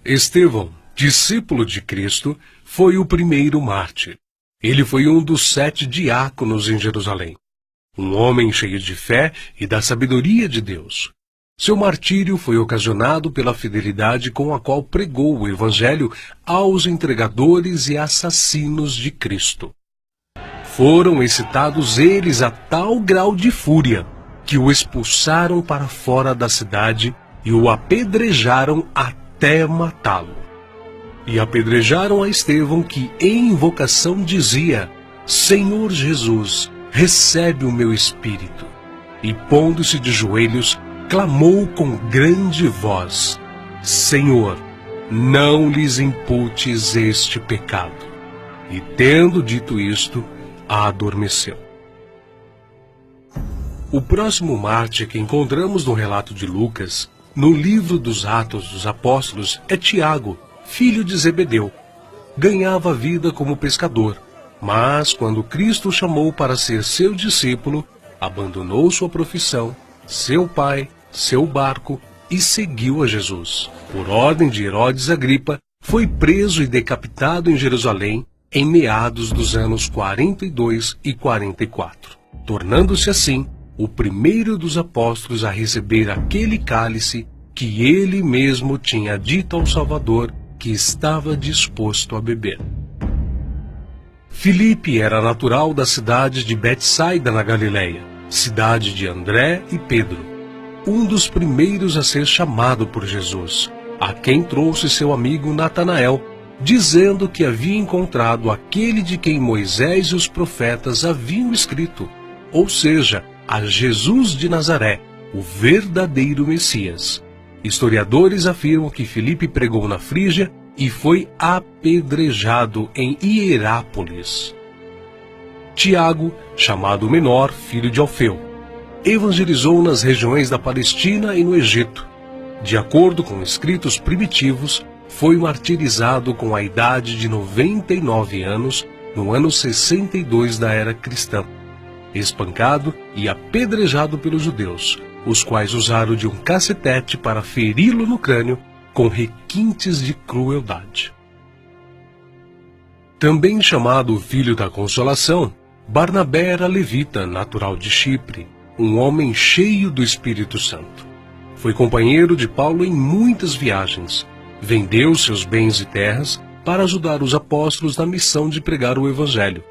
Estevão, discípulo de Cristo, foi o primeiro mártir. Ele foi um dos 7 diáconos em Jerusalém. Um homem cheio de fé e da sabedoria de Deus. Seu martírio foi ocasionado pela fidelidade com a qual pregou o Evangelho aos entregadores e assassinos de Cristo. Foram excitados eles a tal grau de fúria que o expulsaram para fora da cidade e o apedrejaram até matá-lo. E apedrejaram a Estevão, que em invocação dizia: Senhor Jesus, recebe o meu espírito. E pondo-se de joelhos, clamou com grande voz: Senhor, não lhes imputes este pecado. E tendo dito isto, adormeceu. O próximo mártir que encontramos no relato de Lucas, no livro dos Atos dos Apóstolos, é Tiago, filho de Zebedeu. Ganhava vida como pescador, mas quando Cristo o chamou para ser seu discípulo, abandonou sua profissão, seu pai, seu barco e seguiu a Jesus. Por ordem de Herodes Agripa, foi preso e decapitado em Jerusalém em meados dos anos 42 e 44, tornando-se assim o primeiro dos apóstolos a receber aquele cálice que ele mesmo tinha dito ao Salvador que estava disposto a beber. Filipe era natural da cidade de Betsaida, na Galileia, cidade de André e Pedro, um dos primeiros a ser chamado por Jesus, a quem trouxe seu amigo Natanael, dizendo que havia encontrado aquele de quem Moisés e os profetas haviam escrito, ou seja, a Jesus de Nazaré, o verdadeiro Messias. Historiadores afirmam que Filipe pregou na Frígia e foi apedrejado em Hierápolis. Tiago, chamado Menor, filho de Alfeu, evangelizou nas regiões da Palestina e no Egito. De acordo com escritos primitivos, foi martirizado com a idade de 99 anos, no ano 62 da era cristã, espancado e apedrejado pelos judeus, os quais usaram de um cacetete para feri-lo no crânio com requintes de crueldade. Também chamado Filho da Consolação, Barnabé era levita, natural de Chipre, um homem cheio do Espírito Santo. Foi companheiro de Paulo em muitas viagens. Vendeu seus bens e terras para ajudar os apóstolos na missão de pregar o Evangelho.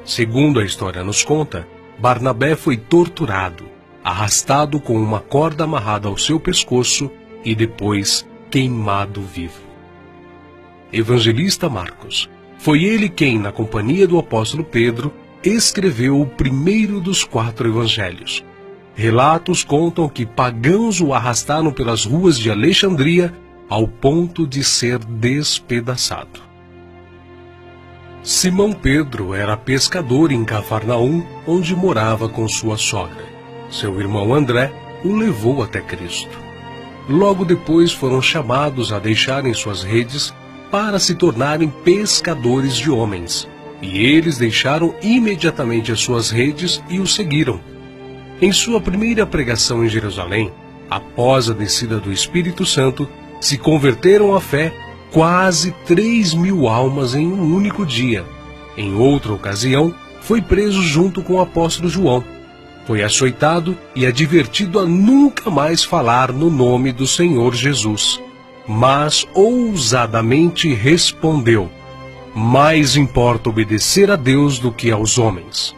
Segundo a história nos conta, Barnabé foi torturado, arrastado com uma corda amarrada ao seu pescoço e depois queimado vivo. Evangelista Marcos. Foi ele quem, na companhia do apóstolo Pedro, escreveu o primeiro dos 4 evangelhos. Relatos contam que pagãos o arrastaram pelas ruas de Alexandria ao ponto de ser despedaçado. Simão Pedro era pescador em Cafarnaum, onde morava com sua sogra. Seu irmão André o levou até Cristo. Logo depois foram chamados a deixarem suas redes para se tornarem pescadores de homens, e eles deixaram imediatamente as suas redes e o seguiram. Em sua primeira pregação em Jerusalém, após a descida do Espírito Santo, se converteram à fé quase 3.000 almas em um único dia. Em outra ocasião, foi preso junto com o apóstolo João. Foi açoitado e advertido a nunca mais falar no nome do Senhor Jesus. Mas ousadamente respondeu: mais importa obedecer a Deus do que aos homens.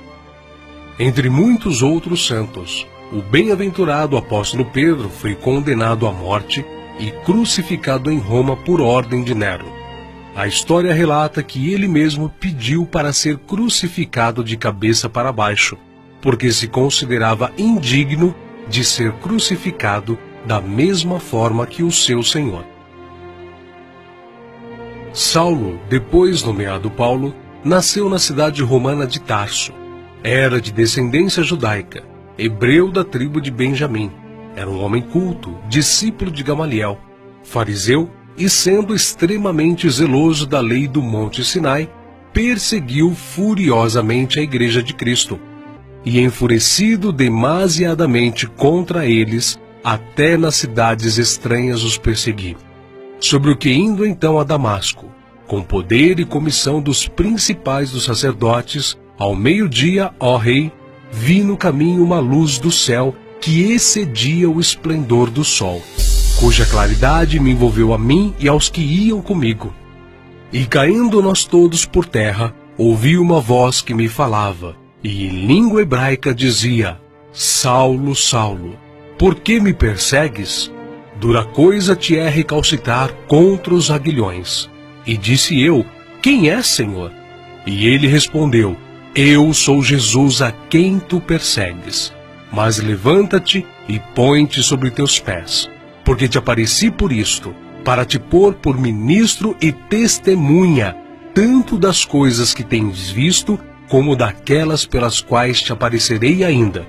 Entre muitos outros santos, o bem-aventurado apóstolo Pedro foi condenado à morte e crucificado em Roma por ordem de Nero. A história relata que ele mesmo pediu para ser crucificado de cabeça para baixo, porque se considerava indigno de ser crucificado da mesma forma que o seu Senhor. Saulo, depois nomeado Paulo, nasceu na cidade romana de Tarso. Era de descendência judaica, hebreu da tribo de Benjamim. Era um homem culto, discípulo de Gamaliel, fariseu, e sendo extremamente zeloso da lei do Monte Sinai, perseguiu furiosamente a Igreja de Cristo, e enfurecido demasiadamente contra eles, até nas cidades estranhas os perseguiu. sobre o que indo então a Damasco, com poder e comissão dos principais dos sacerdotes, ao meio-dia, ó rei, vi no caminho uma luz do céu que excedia o esplendor do sol, cuja claridade me envolveu a mim e aos que iam comigo. E caindo nós todos por terra, ouvi uma voz que me falava, e em língua hebraica dizia: Saulo, Saulo, por que me persegues? Dura coisa te é recalcitrar contra os aguilhões. E disse eu: Quem é, Senhor? E ele respondeu: Eu sou Jesus a quem tu persegues. Mas levanta-te e põe-te sobre teus pés, porque te apareci por isto, para te pôr por ministro e testemunha, tanto das coisas que tens visto, como daquelas pelas quais te aparecerei ainda.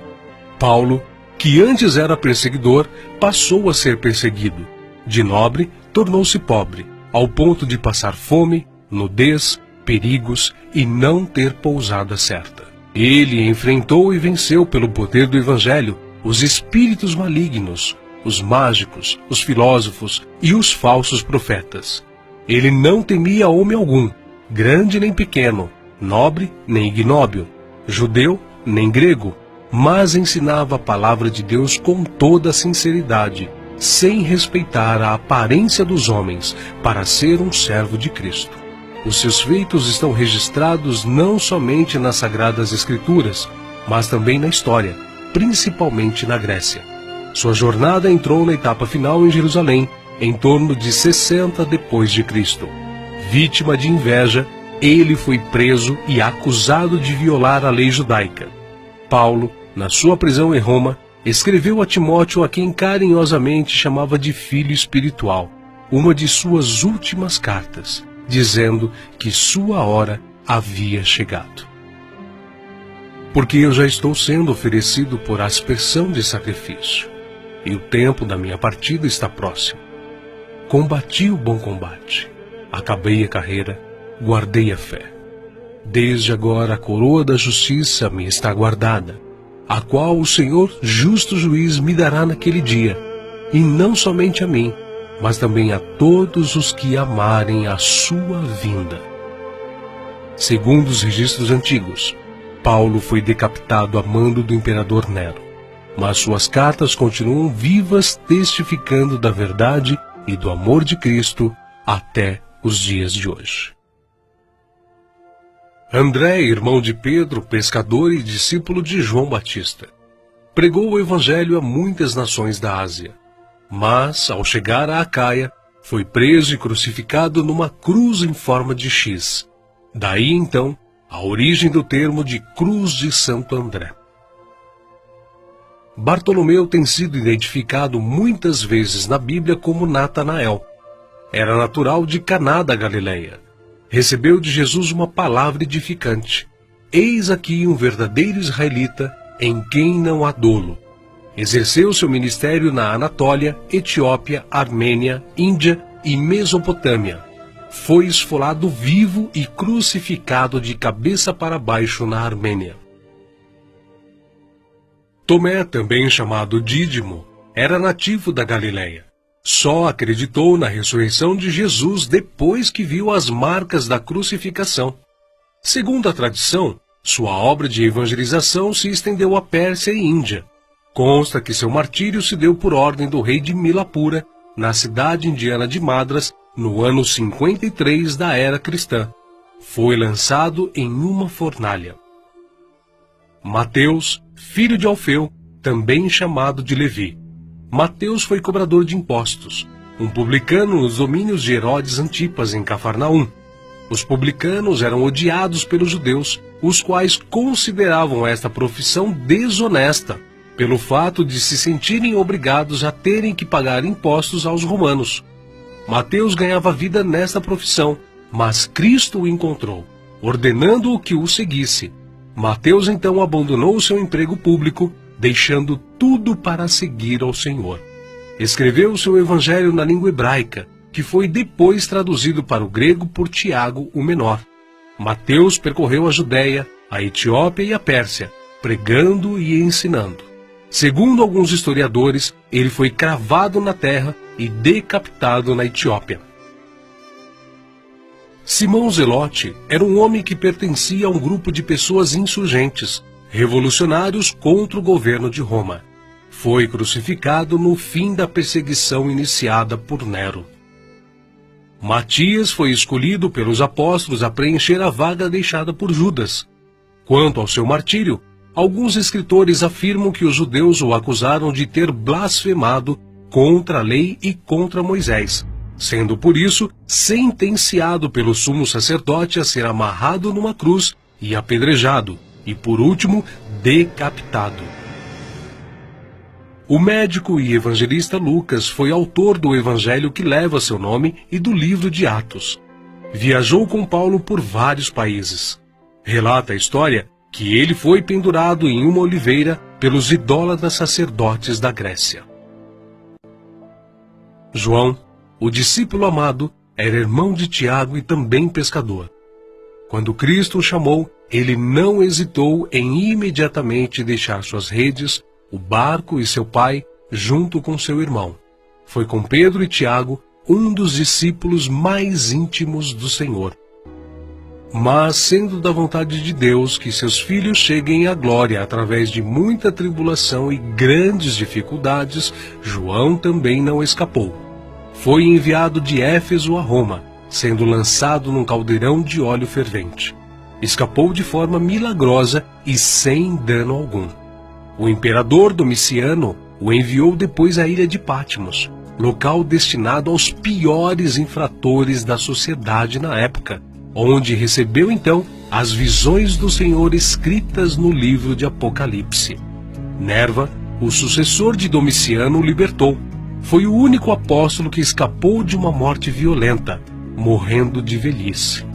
Paulo, que antes era perseguidor, passou a ser perseguido. De nobre, tornou-se pobre, ao ponto de passar fome, nudez, perigos e não ter pousada certa. Ele enfrentou e venceu pelo poder do Evangelho os espíritos malignos, os mágicos, os filósofos e os falsos profetas. Ele não temia homem algum, grande nem pequeno, nobre nem ignóbil, judeu nem grego, mas ensinava a palavra de Deus com toda a sinceridade, sem respeitar a aparência dos homens, para ser um servo de Cristo. Os seus feitos estão registrados não somente nas Sagradas Escrituras, mas também na história, principalmente na Grécia. Sua jornada entrou na etapa final em Jerusalém, em torno de 60 depois de Cristo. Vítima de inveja, ele foi preso e acusado de violar a lei judaica. Paulo, na sua prisão em Roma, escreveu a Timóteo, a quem carinhosamente chamava de filho espiritual, uma de suas últimas cartas, dizendo que sua hora havia chegado. Porque eu já estou sendo oferecido por aspersão de sacrifício, e o tempo da minha partida está próximo. Combati o bom combate, acabei a carreira, guardei a fé. Desde agora a coroa da justiça me está guardada, a qual o Senhor, justo juiz, me dará naquele dia, e não somente a mim, mas também a todos os que amarem a sua vinda. Segundo os registros antigos, Paulo foi decapitado a mando do imperador Nero, mas suas cartas continuam vivas, testificando da verdade e do amor de Cristo até os dias de hoje. André, irmão de Pedro, pescador e discípulo de João Batista, pregou o evangelho a muitas nações da Ásia. Mas, ao chegar a Acaia, foi preso e crucificado numa cruz em forma de X. Daí, então, a origem do termo de Cruz de Santo André. Bartolomeu tem sido identificado muitas vezes na Bíblia como Natanael. Era natural de Caná da Galileia. Recebeu de Jesus uma palavra edificante. Eis aqui um verdadeiro israelita, em quem não há dolo. Exerceu seu ministério na Anatólia, Etiópia, Armênia, Índia e Mesopotâmia. Foi esfolado vivo e crucificado de cabeça para baixo na Armênia. Tomé, também chamado Dídimo, era nativo da Galileia. Só acreditou na ressurreição de Jesus depois que viu as marcas da crucificação. Segundo a tradição, sua obra de evangelização se estendeu à Pérsia e Índia. Consta que seu martírio se deu por ordem do rei de Milapura, na cidade indiana de Madras, no ano 53 da era cristã. Foi lançado em uma fornalha. Mateus, filho de Alfeu, também chamado de Levi. Mateus foi cobrador de impostos, um publicano nos domínios de Herodes Antipas, em Cafarnaum. Os publicanos eram odiados pelos judeus, os quais consideravam esta profissão desonesta, pelo fato de se sentirem obrigados a terem que pagar impostos aos romanos. Mateus ganhava vida nesta profissão, mas Cristo o encontrou, ordenando-o que o seguisse. Mateus então abandonou seu emprego público, deixando tudo para seguir ao Senhor. Escreveu seu evangelho na língua hebraica, que foi depois traduzido para o grego por Tiago o Menor. Mateus percorreu a Judéia, a Etiópia e a Pérsia, pregando e ensinando. Segundo alguns historiadores, ele foi cravado na terra e decapitado na Etiópia. Simão Zelote era um homem que pertencia a um grupo de pessoas insurgentes, revolucionários contra o governo de Roma. Foi crucificado no fim da perseguição iniciada por Nero. Matias foi escolhido pelos apóstolos a preencher a vaga deixada por Judas. Quanto ao seu martírio, alguns escritores afirmam que os judeus o acusaram de ter blasfemado contra a lei e contra Moisés, sendo por isso sentenciado pelo sumo sacerdote a ser amarrado numa cruz e apedrejado, e por último, decapitado. O médico e evangelista Lucas foi autor do evangelho que leva seu nome e do livro de Atos. Viajou com Paulo por vários países. Relata a história que ele foi pendurado em uma oliveira pelos idólatras sacerdotes da Grécia. João, o discípulo amado, era irmão de Tiago e também pescador. Quando Cristo o chamou, ele não hesitou em imediatamente deixar suas redes, o barco e seu pai, junto com seu irmão. Foi com Pedro e Tiago, um dos discípulos mais íntimos do Senhor. Mas, sendo da vontade de Deus que seus filhos cheguem à glória através de muita tribulação e grandes dificuldades, João também não escapou. Foi enviado de Éfeso a Roma, sendo lançado num caldeirão de óleo fervente. Escapou de forma milagrosa e sem dano algum. O imperador Domiciano o enviou depois à ilha de Patmos, local destinado aos piores infratores da sociedade na época, onde recebeu então as visões do Senhor escritas no livro de Apocalipse. Nerva, o sucessor de Domiciano, o libertou. Foi o único apóstolo que escapou de uma morte violenta, morrendo de velhice.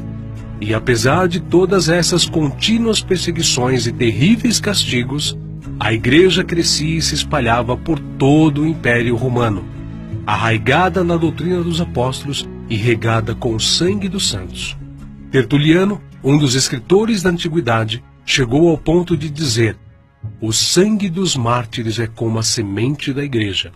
E apesar de todas essas contínuas perseguições e terríveis castigos, a igreja crescia e se espalhava por todo o Império Romano, arraigada na doutrina dos apóstolos e regada com o sangue dos santos. Tertuliano, um dos escritores da antiguidade, chegou ao ponto de dizer: "O sangue dos mártires é como a semente da igreja."